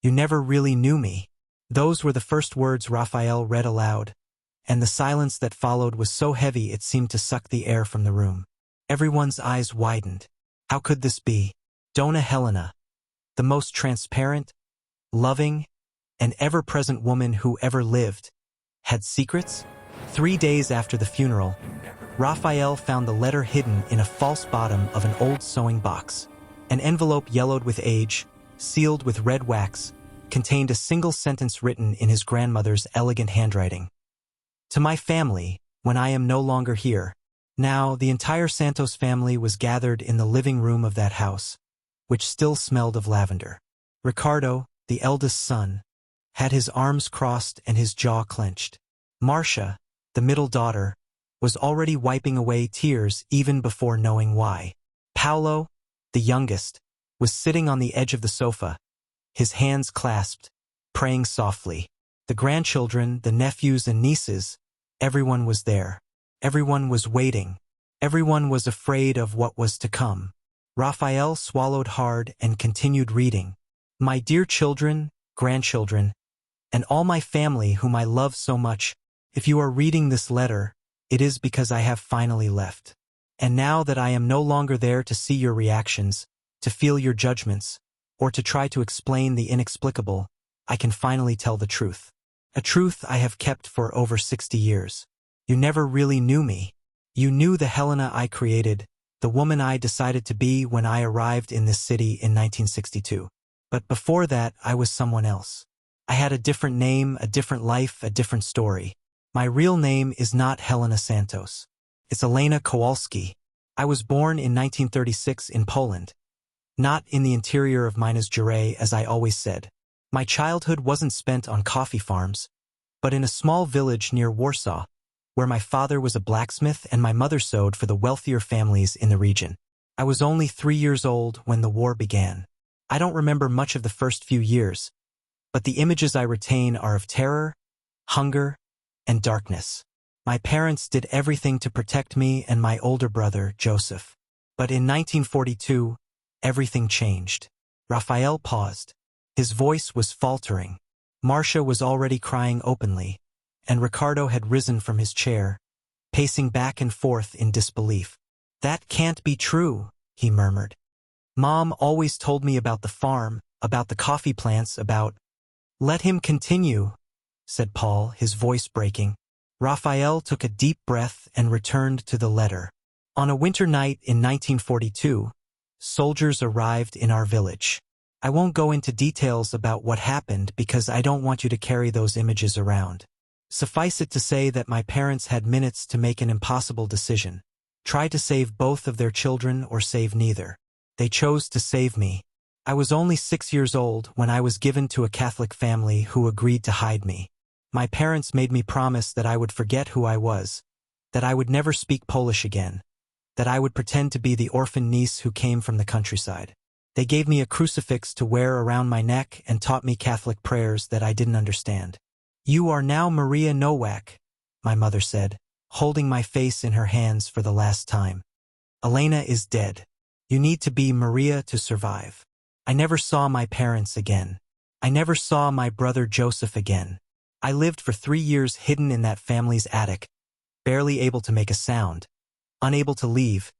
You never really knew me." Those were the first words Rafael read aloud, and the silence that followed was so heavy it seemed to suck the air from the room. Everyone's eyes widened. How could this be? Dona Helena, the most transparent, loving, and ever-present woman who ever lived, had secrets? 3 days after the funeral, Rafael found the letter hidden in a false bottom of an old sewing box. An envelope yellowed with age, sealed with red wax, contained a single sentence written in his grandmother's elegant handwriting. "To my family, when I am no longer here." Now, the entire Santos family was gathered in the living room of that house, which still smelled of lavender. Ricardo, the eldest son, had his arms crossed and his jaw clenched. Marcia, the middle daughter, was already wiping away tears even before knowing why. Paulo, the youngest, was sitting on the edge of the sofa, his hands clasped, praying softly. The grandchildren, the nephews and nieces, everyone was there. Everyone was waiting. Everyone was afraid of what was to come. Rafael swallowed hard and continued reading. "My dear children, grandchildren, and all my family whom I love so much, if you are reading this letter, it is because I have finally left. And now that I am no longer there to see your reactions, to feel your judgments, or to try to explain the inexplicable, I can finally tell the truth. A truth I have kept for over 60 years. You never really knew me. You knew the Helena I created, the woman I decided to be when I arrived in this city in 1962. But before that, I was someone else. I had a different name, a different life, a different story. My real name is not Helena Santos. It's Elena Kowalski. I was born in 1936 in Poland. Not in the interior of Minas Gerais, as I always said. My childhood wasn't spent on coffee farms, but in a small village near Warsaw, where my father was a blacksmith and my mother sewed for the wealthier families in the region. I was only 3 years old when the war began. I don't remember much of the first few years, but the images I retain are of terror, hunger, and darkness. My parents did everything to protect me and my older brother, Joseph. But in 1942, everything changed. Rafael paused. His voice was faltering. Marcia was already crying openly, and Ricardo had risen from his chair, pacing back and forth in disbelief. "That can't be true," he murmured. "Mom always told me about the farm, about the coffee plants, about—" "Let him continue," said Paul, his voice breaking. Rafael took a deep breath and returned to the letter. "On a winter night in 1942, soldiers arrived in our village. I won't go into details about what happened because I don't want you to carry those images around. Suffice it to say that my parents had minutes to make an impossible decision. Try to save both of their children or save neither. They chose to save me. I was only 6 years old when I was given to a Catholic family who agreed to hide me. My parents made me promise that I would forget who I was, that I would never speak Polish again, that I would pretend to be the orphan niece who came from the countryside. They gave me a crucifix to wear around my neck and taught me Catholic prayers that I didn't understand. 'You are now Maria Nowak,' my mother said, holding my face in her hands for the last time. 'Elena is dead. You need to be Maria to survive.' I never saw my parents again. I never saw my brother Joseph again. I lived for 3 years hidden in that family's attic, barely able to make a sound, unable to leave,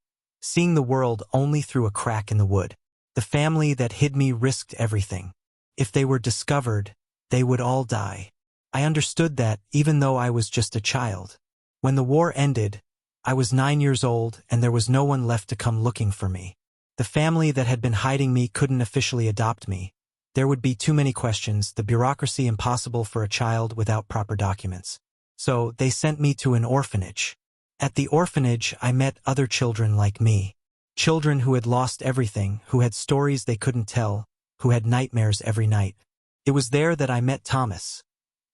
seeing the world only through a crack in the wood. The family that hid me risked everything. If they were discovered, they would all die. I understood that even though I was just a child. When the war ended, I was 9 years old and there was no one left to come looking for me. The family that had been hiding me couldn't officially adopt me. There would be too many questions, the bureaucracy impossible for a child without proper documents. So they sent me to an orphanage. At the orphanage, I met other children like me. Children who had lost everything, who had stories they couldn't tell, who had nightmares every night. It was there that I met Thomas,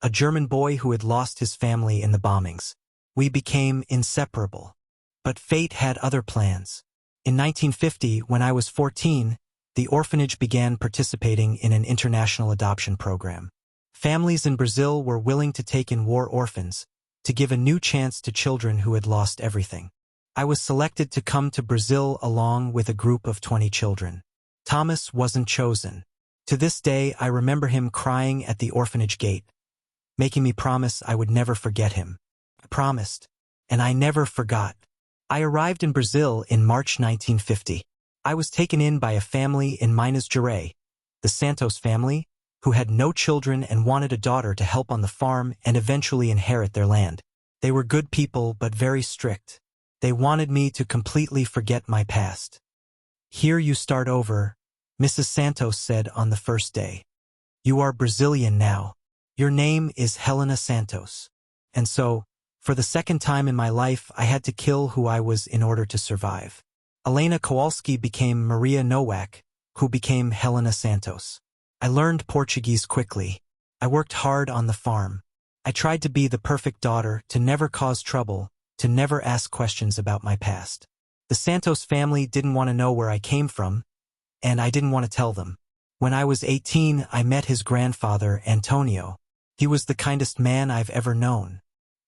a German boy who had lost his family in the bombings. We became inseparable. But fate had other plans. In 1950, when I was 14, the orphanage began participating in an international adoption program. Families in Brazil were willing to take in war orphans, to give a new chance to children who had lost everything. I was selected to come to Brazil along with a group of 20 children. Thomas wasn't chosen. To this day, I remember him crying at the orphanage gate, making me promise I would never forget him. I promised, and I never forgot. I arrived in Brazil in March 1950. I was taken in by a family in Minas Gerais, the Santos family, who had no children and wanted a daughter to help on the farm and eventually inherit their land. They were good people but very strict. They wanted me to completely forget my past. "Here you start over," Mrs. Santos said on the first day. "You are Brazilian now. Your name is Helena Santos." And so, for the second time in my life, I had to kill who I was in order to survive. Elena Kowalski became Maria Nowak, who became Helena Santos. I learned Portuguese quickly. I worked hard on the farm. I tried to be the perfect daughter, to never cause trouble, to never ask questions about my past. The Santos family didn't want to know where I came from, and I didn't want to tell them. When I was 18, I met his grandfather, Antonio. He was the kindest man I've ever known.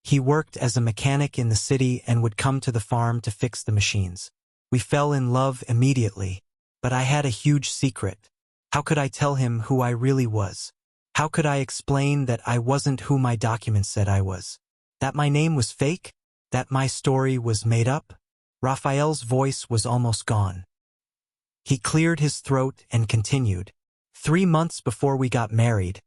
He worked as a mechanic in the city and would come to the farm to fix the machines. We fell in love immediately, but I had a huge secret. How could I tell him who I really was? How could I explain that I wasn't who my documents said I was? That my name was fake? That my story was made up? Rafael's voice was almost gone. He cleared his throat and continued. 3 months before we got married,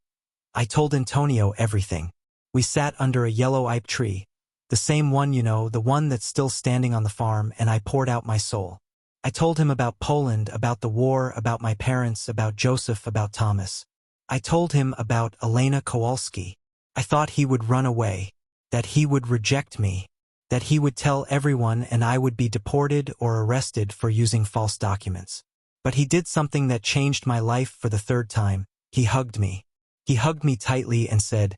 I told Antonio everything. We sat under a yellow ipe tree, the same one, the one that's still standing on the farm, and I poured out my soul. I told him about Poland, about the war, about my parents, about Joseph, about Thomas. I told him about Elena Kowalski. I thought he would run away, that he would reject me, that he would tell everyone and I would be deported or arrested for using false documents. But he did something that changed my life for the third time. He hugged me. He hugged me tightly and said,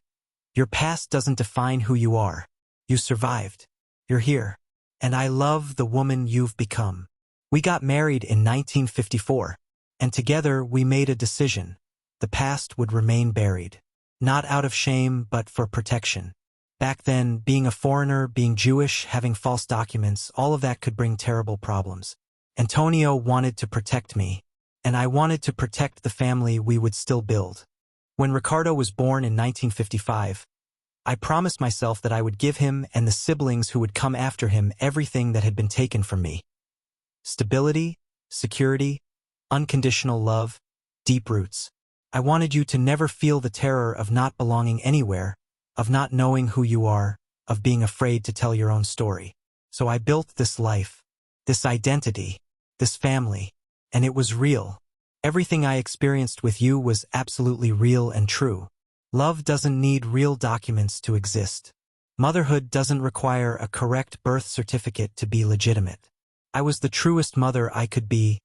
"Your past doesn't define who you are. You survived. You're here. And I love the woman you've become." We got married in 1954, and together we made a decision. The past would remain buried. Not out of shame, but for protection. Back then, being a foreigner, being Jewish, having false documents, all of that could bring terrible problems. Antonio wanted to protect me, and I wanted to protect the family we would still build. When Ricardo was born in 1955, I promised myself that I would give him and the siblings who would come after him everything that had been taken from me. Stability, security, unconditional love, deep roots. I wanted you to never feel the terror of not belonging anywhere, of not knowing who you are, of being afraid to tell your own story. So I built this life, this identity, this family, and it was real. Everything I experienced with you was absolutely real and true. Love doesn't need real documents to exist. Motherhood doesn't require a correct birth certificate to be legitimate. I was the truest mother I could be,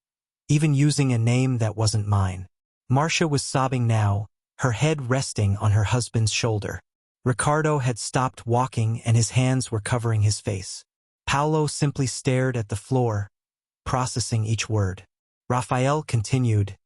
even using a name that wasn't mine. Marcia was sobbing now, her head resting on her husband's shoulder. Ricardo had stopped walking and his hands were covering his face. Paulo simply stared at the floor, processing each word. Rafael continued,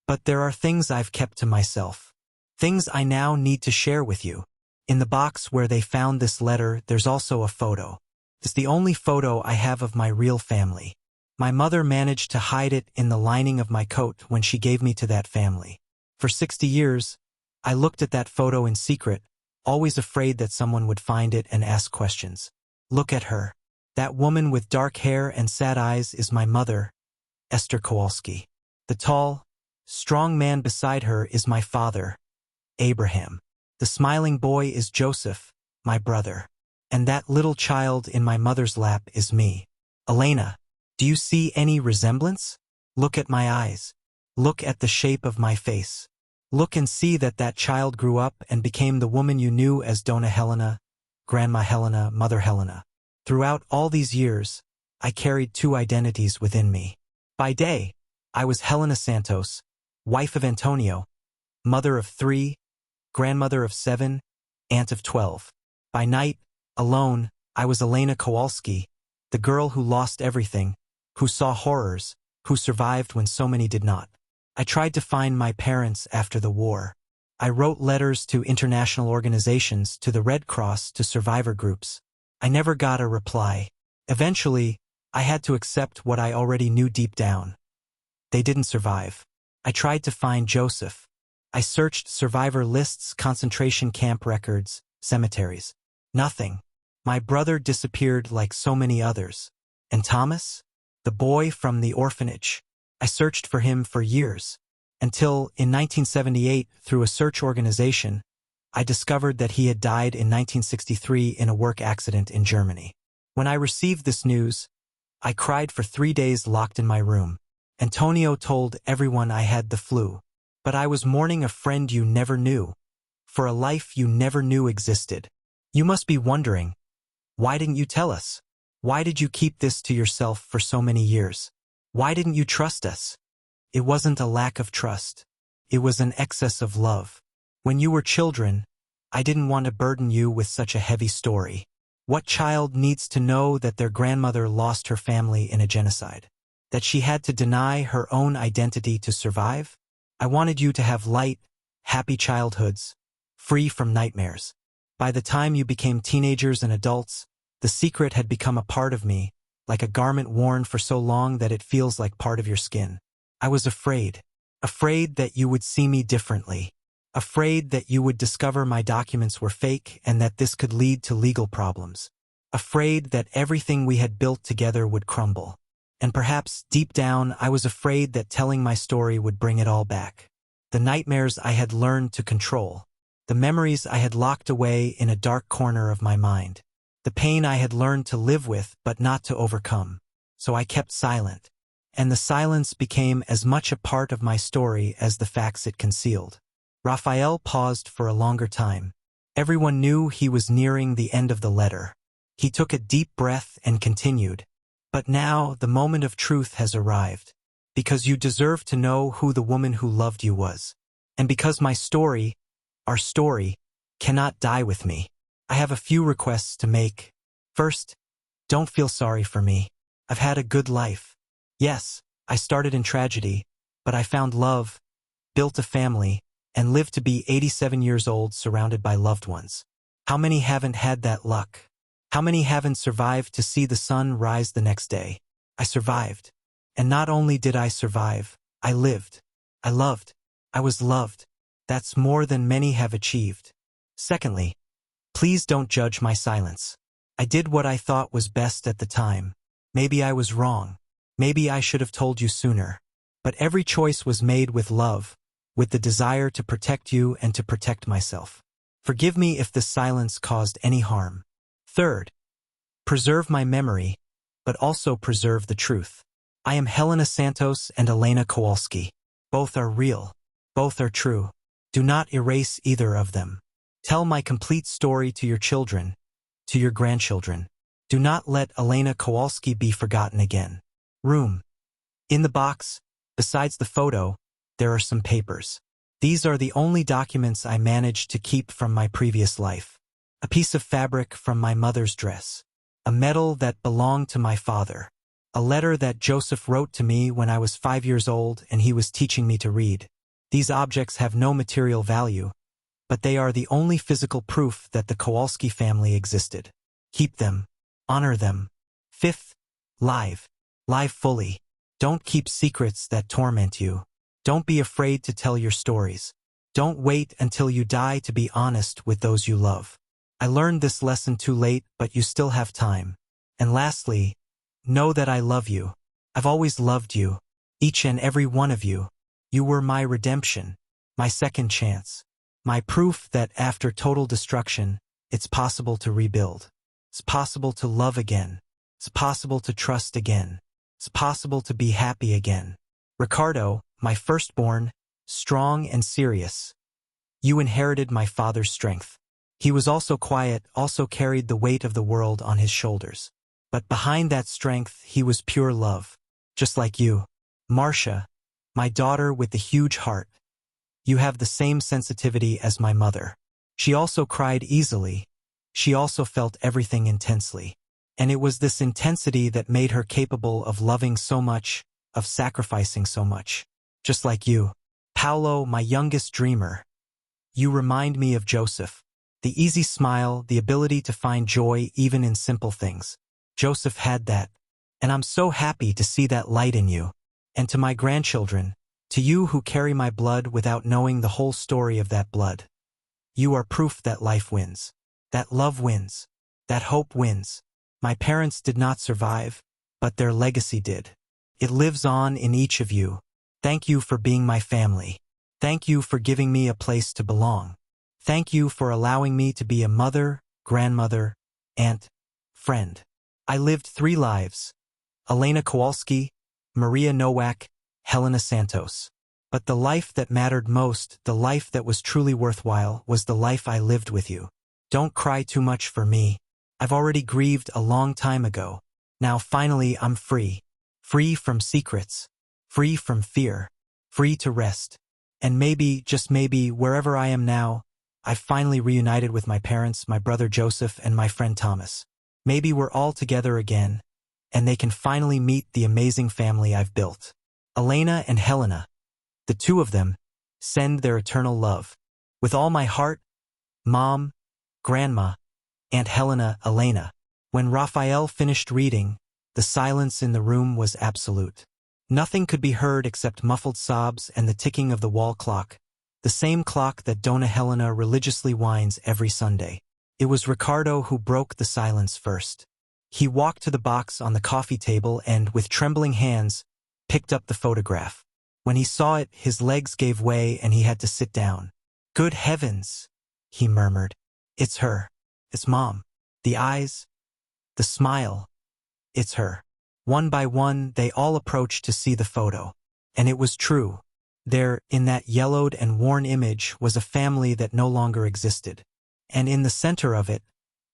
"But there are things I've kept to myself. Things I now need to share with you. In the box where they found this letter, there's also a photo. It's the only photo I have of my real family. My mother managed to hide it in the lining of my coat when she gave me to that family. For 60 years, I looked at that photo in secret, always afraid that someone would find it and ask questions. Look at her. That woman with dark hair and sad eyes is my mother, Esther Kowalski. The tall, strong man beside her is my father, Abraham. The smiling boy is Joseph, my brother. And that little child in my mother's lap is me. Elena, do you see any resemblance? Look at my eyes. Look at the shape of my face. Look and see that that child grew up and became the woman you knew as Dona Helena, Grandma Helena, Mother Helena. Throughout all these years, I carried two identities within me. By day, I was Helena Santos, wife of Antonio, mother of 3, grandmother of 7, aunt of 12. By night, alone, I was Elena Kowalski, the girl who lost everything, who saw horrors, who survived when so many did not. I tried to find my parents after the war. I wrote letters to international organizations, to the Red Cross, to survivor groups. I never got a reply. Eventually, I had to accept what I already knew deep down. They didn't survive. I tried to find Joseph. I searched survivor lists, concentration camp records, cemeteries. Nothing. My brother disappeared like so many others. And Thomas? The boy from the orphanage. I searched for him for years. Until, in 1978, through a search organization, I discovered that he had died in 1963 in a work accident in Germany. When I received this news, I cried for 3 days locked in my room. Antonio told everyone I had the flu. But I was mourning a friend you never knew, for a life you never knew existed. You must be wondering, why didn't you tell us? Why did you keep this to yourself for so many years? Why didn't you trust us? It wasn't a lack of trust. It was an excess of love. When you were children, I didn't want to burden you with such a heavy story. What child needs to know that their grandmother lost her family in a genocide? That she had to deny her own identity to survive? I wanted you to have light, happy childhoods, free from nightmares. By the time you became teenagers and adults, the secret had become a part of me, like a garment worn for so long that it feels like part of your skin. I was afraid. Afraid that you would see me differently. Afraid that you would discover my documents were fake and that this could lead to legal problems. Afraid that everything we had built together would crumble. And perhaps, deep down, I was afraid that telling my story would bring it all back. The nightmares I had learned to control. The memories I had locked away in a dark corner of my mind. The pain I had learned to live with but not to overcome. So I kept silent. And the silence became as much a part of my story as the facts it concealed. Rafael paused for a longer time. Everyone knew he was nearing the end of the letter. He took a deep breath and continued. But now the moment of truth has arrived. Because you deserve to know who the woman who loved you was. And because my story, our story, cannot die with me. I have a few requests to make. First, don't feel sorry for me. I've had a good life. Yes, I started in tragedy, but I found love, built a family, and lived to be 87 years old surrounded by loved ones. How many haven't had that luck? How many haven't survived to see the sun rise the next day? I survived. And not only did I survive, I lived. I loved. I was loved. That's more than many have achieved. Secondly, please don't judge my silence. I did what I thought was best at the time. Maybe I was wrong. Maybe I should have told you sooner. But every choice was made with love, with the desire to protect you and to protect myself. Forgive me if this silence caused any harm. Third, preserve my memory, but also preserve the truth. I am Helena Santos and Elena Kowalski. Both are real. Both are true. Do not erase either of them. Tell my complete story to your children, to your grandchildren. Do not let Elena Kowalski be forgotten again. Room. In the box, besides the photo, there are some papers. These are the only documents I managed to keep from my previous life. A piece of fabric from my mother's dress. A medal that belonged to my father. A letter that Joseph wrote to me when I was 5 years old and he was teaching me to read. These objects have no material value, but they are the only physical proof that the Kowalski family existed. Keep them. Honor them. Fifth, live. Live fully. Don't keep secrets that torment you. Don't be afraid to tell your stories. Don't wait until you die to be honest with those you love. I learned this lesson too late, but you still have time. And lastly, know that I love you. I've always loved you. Each and every one of you. You were my redemption. My second chance. My proof that after total destruction, it's possible to rebuild. It's possible to love again. It's possible to trust again. It's possible to be happy again. Ricardo, my firstborn, strong and serious. You inherited my father's strength. He was also quiet, also carried the weight of the world on his shoulders. But behind that strength, he was pure love. Just like you. Marcia, my daughter with the huge heart. You have the same sensitivity as my mother. She also cried easily. She also felt everything intensely. And it was this intensity that made her capable of loving so much, of sacrificing so much. Just like you. Paolo, my youngest dreamer. You remind me of Joseph. The easy smile, the ability to find joy even in simple things. Joseph had that. And I'm so happy to see that light in you. And to my grandchildren, To you who carry my blood without knowing the whole story of that blood. You are proof that life wins. That love wins. That hope wins. My parents did not survive, but their legacy did. It lives on in each of you. Thank you for being my family. Thank you for giving me a place to belong. Thank you for allowing me to be a mother, grandmother, aunt, friend. I lived 3 lives. Elena Kowalski, Maria Nowak, Helena Santos. But the life that mattered most, the life that was truly worthwhile, was the life I lived with you. Don't cry too much for me. I've already grieved a long time ago. Now finally I'm free. Free from secrets. Free from fear. Free to rest. And maybe, just maybe, wherever I am now, I've finally reunited with my parents, my brother Joseph, and my friend Thomas. Maybe we're all together again, and they can finally meet the amazing family I've built. Elena and Helena, the 2 of them, send their eternal love. With all my heart, Mom, Grandma, Aunt Helena, Elena. When Rafael finished reading, the silence in the room was absolute. Nothing could be heard except muffled sobs and the ticking of the wall clock, the same clock that Dona Helena religiously winds every Sunday. It was Ricardo who broke the silence first. He walked to the box on the coffee table and, with trembling hands, picked up the photograph. When he saw it, his legs gave way and he had to sit down. "Good heavens," he murmured. "It's her. It's Mom. The eyes, the smile. It's her." One by one, they all approached to see the photo. And it was true. There, in that yellowed and worn image, was a family that no longer existed. And in the center of it,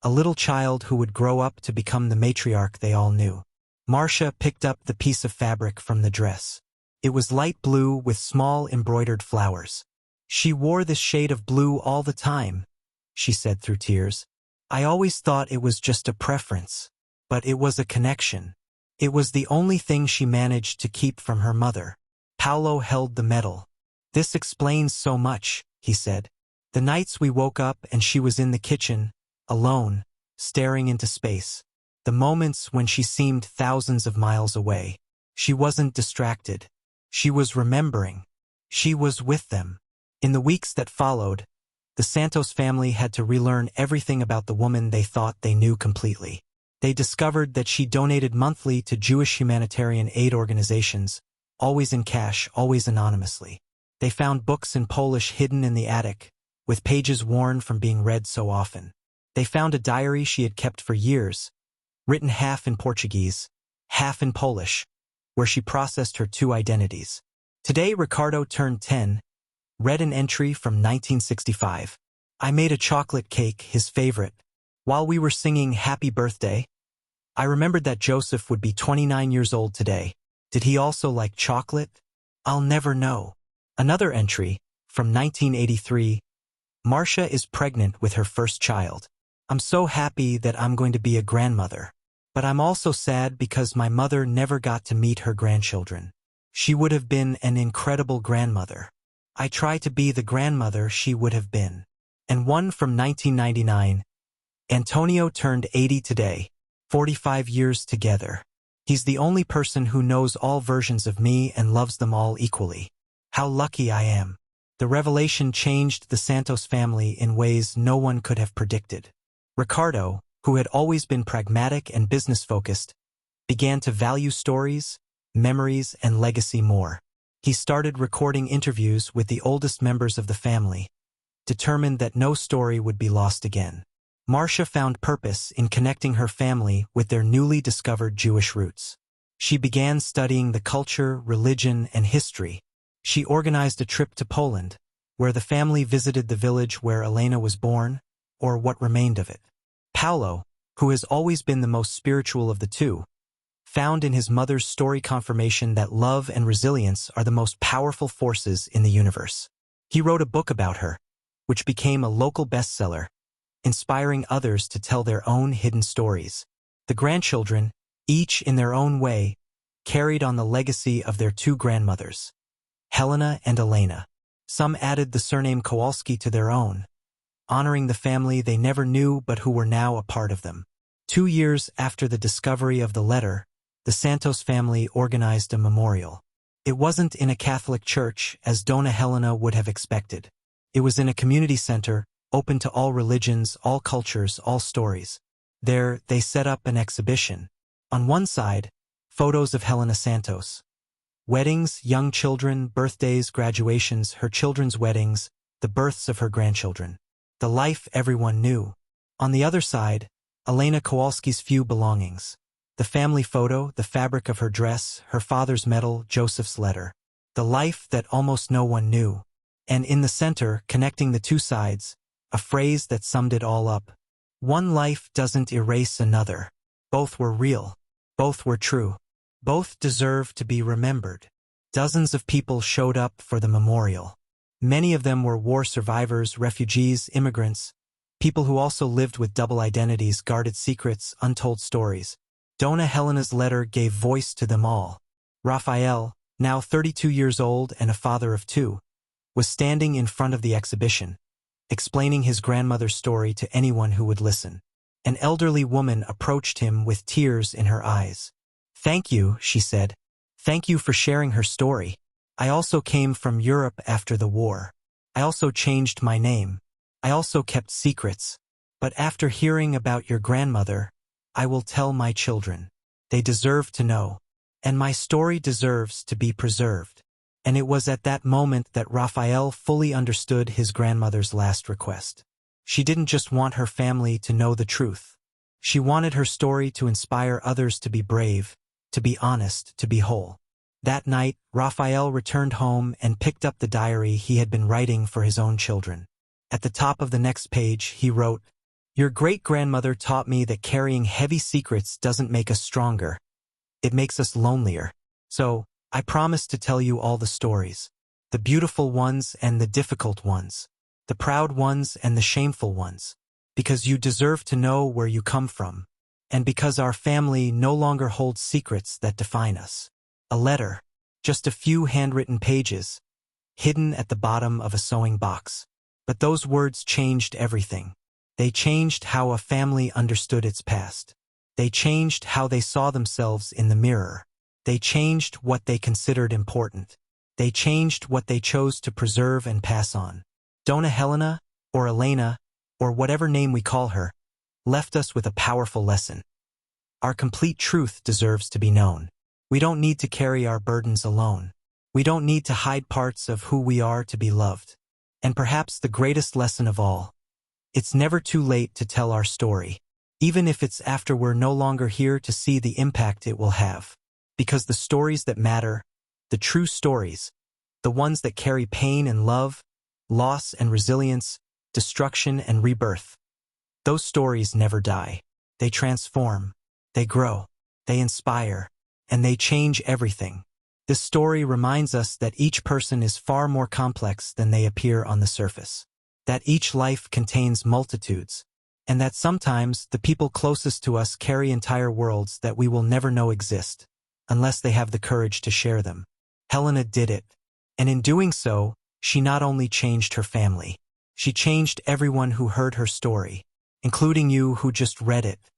a little child who would grow up to become the matriarch they all knew. Marcia picked up the piece of fabric from the dress. It was light blue with small embroidered flowers. "She wore this shade of blue all the time," she said through tears. "I always thought it was just a preference. But it was a connection. It was the only thing she managed to keep from her mother." Paolo held the medal. "This explains so much," he said. "The nights we woke up and she was in the kitchen, alone, staring into space. The moments when she seemed thousands of miles away. She wasn't distracted. She was remembering. She was with them." In the weeks that followed, the Santos family had to relearn everything about the woman they thought they knew completely. They discovered that she donated monthly to Jewish humanitarian aid organizations, always in cash, always anonymously. They found books in Polish hidden in the attic, with pages worn from being read so often. They found a diary she had kept for years, written half in Portuguese, half in Polish, where she processed her 2 identities. Today Ricardo turned 10, read an entry from 1965. "I made a chocolate cake, his favorite. While we were singing Happy Birthday, I remembered that Joseph would be 29 years old today. Did he also like chocolate? I'll never know." Another entry, from 1983, "Marcia is pregnant with her first child. I'm so happy that I'm going to be a grandmother. But I'm also sad because my mother never got to meet her grandchildren. She would have been an incredible grandmother. I try to be the grandmother she would have been." And one from 1999, "Antonio turned 80 today, 45 years together. He's the only person who knows all versions of me and loves them all equally. How lucky I am." The revelation changed the Santos family in ways no one could have predicted. Ricardo, who had always been pragmatic and business-focused, began to value stories, memories, and legacy more. He started recording interviews with the oldest members of the family, determined that no story would be lost again. Marcia found purpose in connecting her family with their newly discovered Jewish roots. She began studying the culture, religion, and history. She organized a trip to Poland, where the family visited the village where Elena was born, or what remained of it. Paolo, who has always been the most spiritual of the 2, found in his mother's story confirmation that love and resilience are the most powerful forces in the universe. He wrote a book about her, which became a local bestseller, inspiring others to tell their own hidden stories. The grandchildren, each in their own way, carried on the legacy of their 2 grandmothers, Helena and Elena. Some added the surname Kowalski to their own, honoring the family they never knew but who were now a part of them. 2 years after the discovery of the letter, the Santos family organized a memorial. It wasn't in a Catholic church, as Dona Helena would have expected. It was in a community center, open to all religions, all cultures, all stories. There, they set up an exhibition. On one side, photos of Helena Santos. Weddings, young children, birthdays, graduations, her children's weddings, the births of her grandchildren. The life everyone knew. On the other side, Elena Kowalski's few belongings. The family photo, the fabric of her dress, her father's medal, Joseph's letter. The life that almost no one knew. And in the center, connecting the two sides, a phrase that summed it all up. One life doesn't erase another. Both were real. Both were true. Both deserve to be remembered. Dozens of people showed up for the memorial. Many of them were war survivors, refugees, immigrants, people who also lived with double identities, guarded secrets, untold stories. Dona Helena's letter gave voice to them all. Rafael, now 32 years old and a father of two, was standing in front of the exhibition, explaining his grandmother's story to anyone who would listen. An elderly woman approached him with tears in her eyes. "Thank you," she said. "Thank you for sharing her story. I also came from Europe after the war. I also changed my name. I also kept secrets. But after hearing about your grandmother, I will tell my children. They deserve to know. And my story deserves to be preserved." And it was at that moment that Rafael fully understood his grandmother's last request. She didn't just want her family to know the truth. She wanted her story to inspire others to be brave, to be honest, to be whole. That night, Rafael returned home and picked up the diary he had been writing for his own children. At the top of the next page, he wrote, "Your great-grandmother taught me that carrying heavy secrets doesn't make us stronger. It makes us lonelier. So, I promise to tell you all the stories. The beautiful ones and the difficult ones. The proud ones and the shameful ones. Because you deserve to know where you come from. And because our family no longer holds secrets that define us." A letter. Just a few handwritten pages, hidden at the bottom of a sewing box. But those words changed everything. They changed how a family understood its past. They changed how they saw themselves in the mirror. They changed what they considered important. They changed what they chose to preserve and pass on. Dona Helena, or Elena, or whatever name we call her, left us with a powerful lesson. Our complete truth deserves to be known. We don't need to carry our burdens alone. We don't need to hide parts of who we are to be loved. And perhaps the greatest lesson of all, it's never too late to tell our story, even if it's after we're no longer here to see the impact it will have. Because the stories that matter, the true stories, the ones that carry pain and love, loss and resilience, destruction and rebirth, those stories never die. They transform, they grow, they inspire, and they change everything. This story reminds us that each person is far more complex than they appear on the surface. That each life contains multitudes, and that sometimes the people closest to us carry entire worlds that we will never know exist, unless they have the courage to share them. Helena did it, and in doing so, she not only changed her family, she changed everyone who heard her story, including you who just read it.